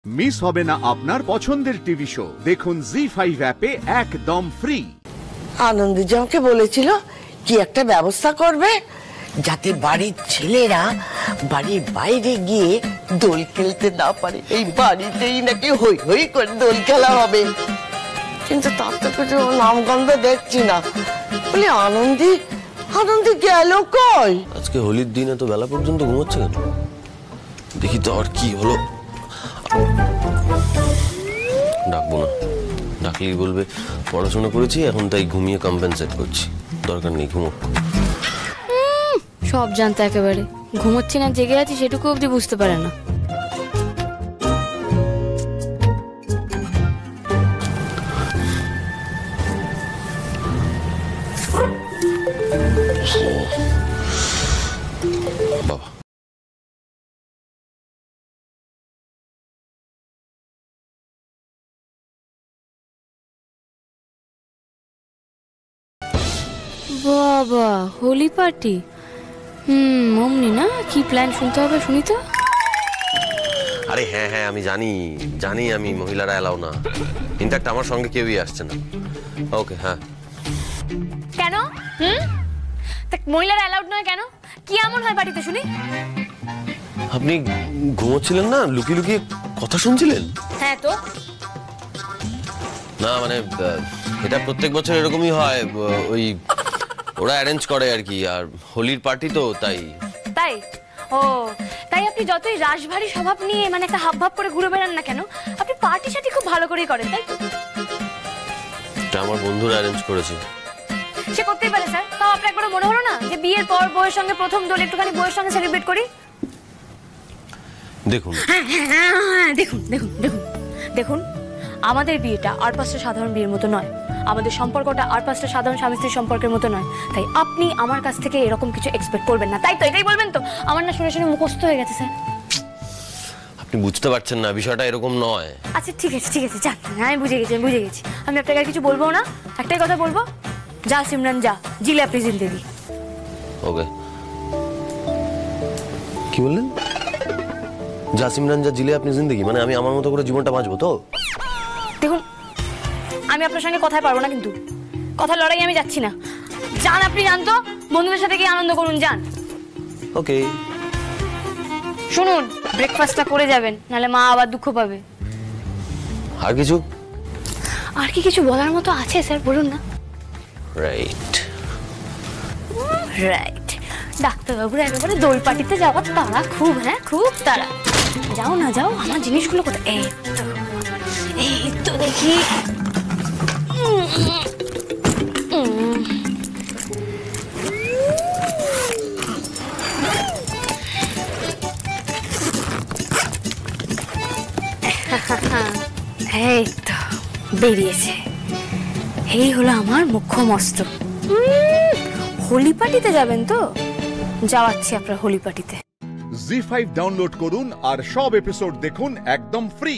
Miss হবে না আপনার পছন্দের টিভি শো। দেখুন জি5 অ্যাপে একদম ফ্রি। আনন্দজি আমাকে বলেছিল কি একটা ব্যবস্থা করবে যাতে বাড়ির ছেলেরা বাড়ির বাইরে গিয়ে দোল খেলতে না পারে, এই বাড়িতেই নাকি হই হই করে দোল খেলা হবে। কিন্তু তার তো কিছু নামগন্ধ দেখছি না। বলি আনন্দী গেল কই? আজকে হোলির দিন এত বেলা পর্যন্ত ঘুমোচ্ছে কেন? দেখি তো আর কি হলো। ডাকবো না, ডাকলেই বলবে পড়াশোনা করেছি এখন তাই ঘুমিয়ে কম্পেনসেট করছি। দরকার নেই, ঘুমোক। সব জানতে একেবারে, ঘুমোচ্ছি না জেগে আছি সেটুকু অবধি বুঝতে পারে না। বাবা বাবা, হোলি পার্টি। অমনি না, কি প্ল্যান শুনতে হবে শুনি তো। আরে হ্যাঁ হ্যাঁ, আমি জানি আমি মহিলারা এলাও না। ইনফ্যাক্ট আমার সঙ্গে কেউই আসছে না। ওকে, হ্যাঁ। কেন? মহিলারা অ্যালাউড নয় কেন? কি এমন হয় বাড়িতে শুনি? আপনি ঘুমোচ্ছিলেন না, লুকিয়ে লুকিয়ে কথা শুনছিলেন? হ্যাঁ তো। না মানে এটা প্রত্যেক বছর এরকমই হয়, ওই ওরা অ্যারেঞ্জ করে আর কি। আর হোলির পার্টি তো তাই। ও তাই আপনি যতই রাশভারী স্বভাব নিয়ে মানে একটা হাবভাব করে ঘুরে বেড়ান না কেন, আপনি পার্টি সাথে খুব ভালো করেই করেন, তাই তো? এটা আমার বন্ধুরা অ্যারেঞ্জ করেছে। সে করতেই পারে স্যার, তাও আপনার একবার মনে হলো না যে বিয়ের পর বউয়ের সঙ্গে প্রথম দোল একটুখানি বউয়ের সঙ্গে সেলিব্রেট করি? দেখুন দেখুন আমাদের বিয়েটা আর পাঁচটা সাধারণ বিয়ের মতো নয়, আমাদের সম্পর্কটা আর পাঁচটা সাধারণ স্বামী স্ত্রীর সম্পর্কের মতো নয়। তাই আপনি আমার কাছ থেকে এরকম কিছু এক্সপেক্ট করবেন না, তাই তো? এটাই বলবেন তো? আমার না শুনে শুনে মুখস্থ হয়ে গেছে স্যার। আপনি বুঝতে পারছেন না, বিষয়টা এরকম নয়। আচ্ছা ঠিক আছে যান, আমি বুঝে গেছি। আমি আপনাকে আর কিছু বলবো না, একটাই কথা বলবো, যা সিমরান যা, জিলে আপনি জিন্দেগি। ওকে, কি বললেন? যা সিমরান যা, জিলে আপনি জিন্দেগি মানে আমি আমার মতো করে জীবনটা বাঁচবো তো? দেখুন আমি আপনার সঙ্গে কথায় পারবো না, কিন্তু কথা লড়াই আমি যাচ্ছি না। যান আপনি, জানতো বন্ধুদের সাথে গিয়ে আনন্দ করুন, যান। ওকে। শুনুন, ব্রেকফাস্টটা করে যাবেন, নাহলে মা আবার দুঃখ পাবে। আর কিছু? আর কি কিছু বলার মতো আছে স্যার, বলুন না। রাইট। ডাক্তারবাবুরা একেবারে দোল পার্টিতে যাওয়ার তাড়া খুব, হ্যাঁ খুব তাড়া। যাও না যাও, আমার জিনিসগুলো কোথায়? এই তো দেখি। এই তো বেরিয়েছে, এই হলো আমার মুখ্য মস্ত। হোলি পার্টিতে যাবেন তো? যাওয়াচ্ছি আপনার হোলি পার্টিতে। জি5 ডাউনলোড করুন আর সব এপিসোড দেখুন একদম ফ্রি।